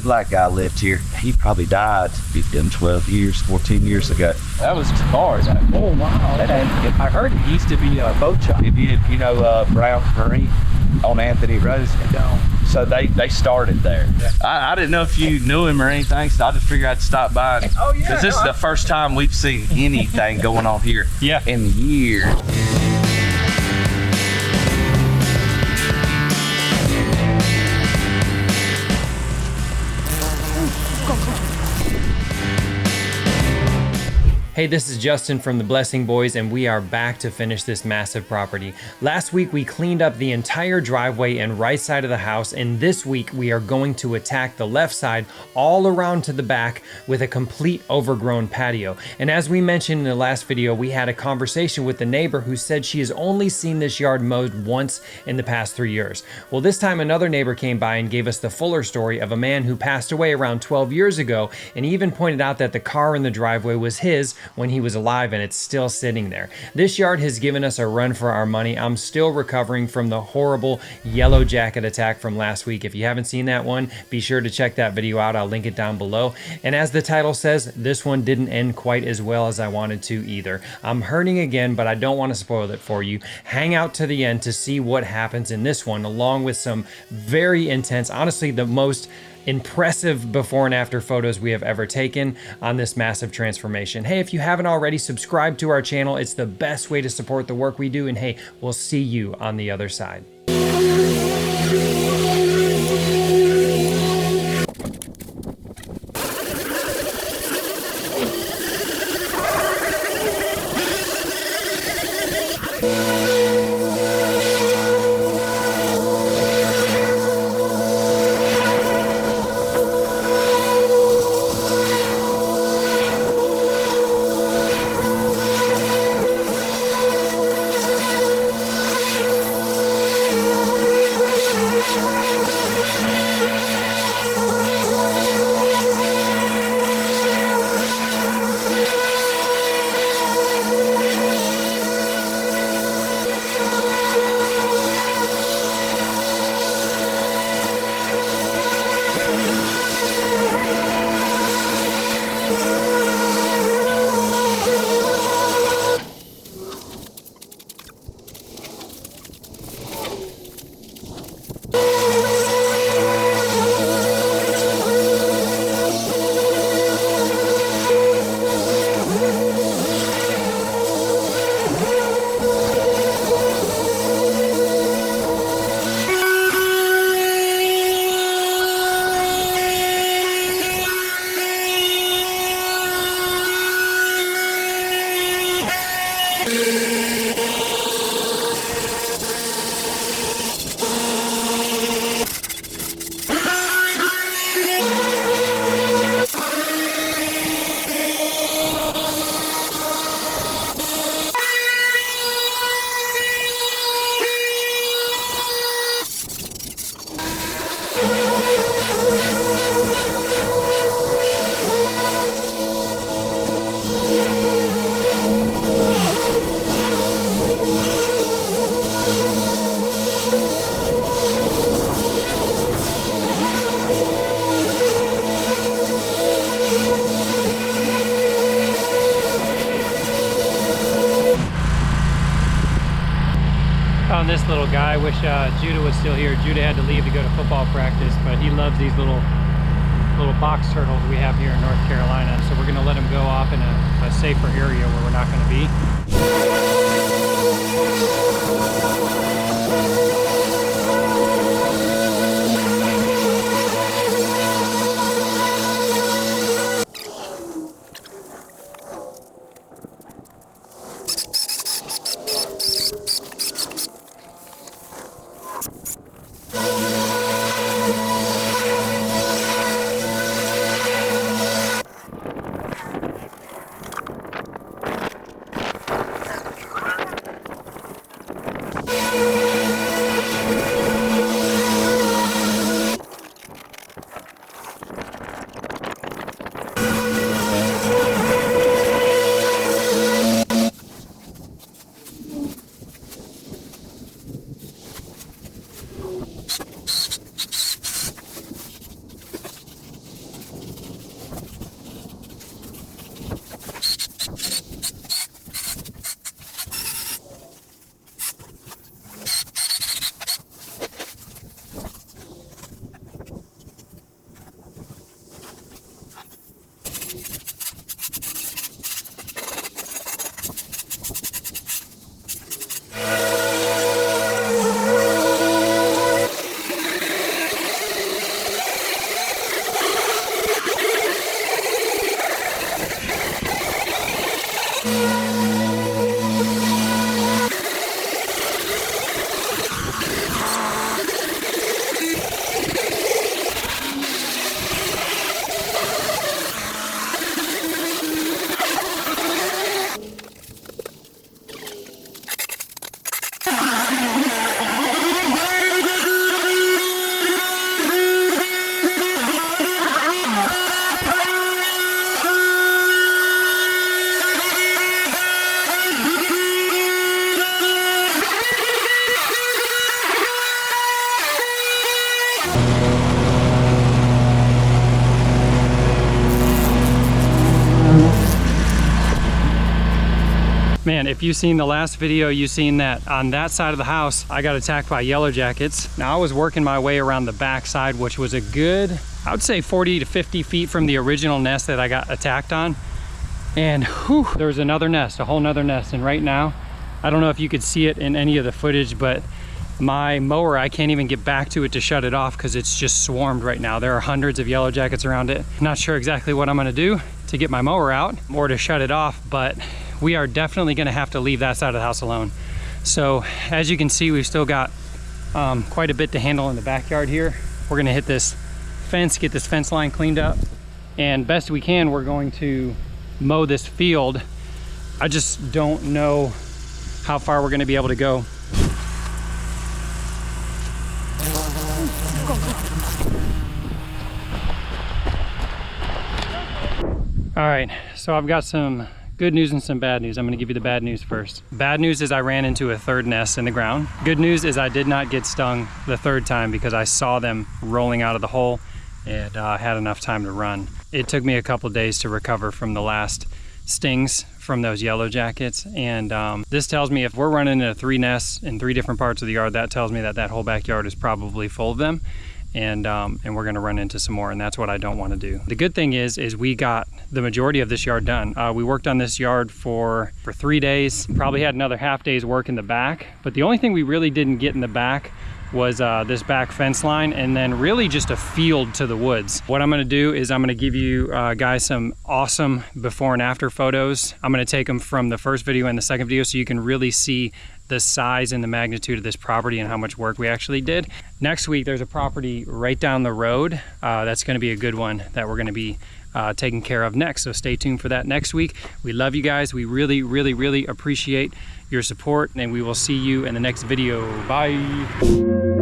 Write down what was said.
black guy lived here. He probably died 15, 12 years, 14 years ago. That was cars. Oh, wow. And I heard it used to be a boat shop. it did, you know, Brown Marine on Anthony Road. So they started there. Yeah. I didn't know if you knew him or anything, so I just figured I'd stop by. Oh, yeah. Because this is the first time we've seen anything going on here in years. Hey, this is Justin from the Blessing Boys, and we are back to finish this massive property. Last week, we cleaned up the entire driveway and right side of the house, and this week, we are going to attack the left side all around to the back with a complete overgrown patio. And as we mentioned in the last video, we had a conversation with the neighbor who said she has only seen this yard mowed once in the past 3 years. Well, this time another neighbor came by and gave us the fuller story of a man who passed away around 12 years ago, and he even pointed out that the car in the driveway was his when he was alive, and it's still sitting there. This yard has given us a run for our money. I'm still recovering from the horrible yellow jacket attack from last week. If you haven't seen that one, be sure to check that video out. I'll link it down below. And as the title says, this one didn't end quite as well as I wanted to either. I'm hurting again, but I don't want to spoil it for you. Hang out to the end to see what happens in this one, along with some very intense, honestly the most impressive before and after photos we have ever taken on this massive transformation. Hey, if you haven't already, subscribe to our channel. It's the best way to support the work we do, and hey, we'll see you on the other side. Found this little guy. I wish Judah was still here. Judah had to leave to go to football practice, but he loves these little box turtles we have here in North Carolina. So we're gonna let him go off in a safer area where we're not gonna be. Man, if you've seen the last video, you've seen that on that side of the house, I got attacked by yellow jackets. Now I was working my way around the back side, which was a good, I would say 40 to 50 feet from the original nest that I got attacked on. And whew, there was another nest, a whole nother nest. And right now, I don't know if you could see it in any of the footage, but my mower, I can't even get back to it to shut it off because it's just swarmed right now. There are hundreds of yellow jackets around it. Not sure exactly what I'm gonna do to get my mower out or to shut it off, but we are definitely gonna have to leave that side of the house alone. So as you can see, we've still got quite a bit to handle in the backyard here. We're gonna hit this fence, get this fence line cleaned up, and best we can, we're going to mow this field. I just don't know how far we're gonna be able to go. All right, so I've got some good news and some bad news. I'm gonna give you the bad news first. Bad news is I ran into a third nest in the ground. Good news is I did not get stung the third time because I saw them rolling out of the hole and had enough time to run. It took me a couple days to recover from the last stings from those yellow jackets, and this tells me if we're running into 3 nests in 3 different parts of the yard, that tells me that that whole backyard is probably full of them. And we're gonna run into some more, and that's what I don't wanna do. The good thing is we got the majority of this yard done. We worked on this yard for 3 days, probably had another half day's work in the back, but the only thing we really didn't get in the back was this back fence line, and then really just a field to the woods. What I'm gonna do is I'm gonna give you guys some awesome before and after photos. I'm gonna take them from the first video and the second video so you can really see the size and the magnitude of this property and how much work we actually did. Next week, there's a property right down the road. That's gonna be a good one that we're gonna be taking care of next. So stay tuned for that next week. We love you guys. We really, really, really appreciate your support, and we will see you in the next video. Bye.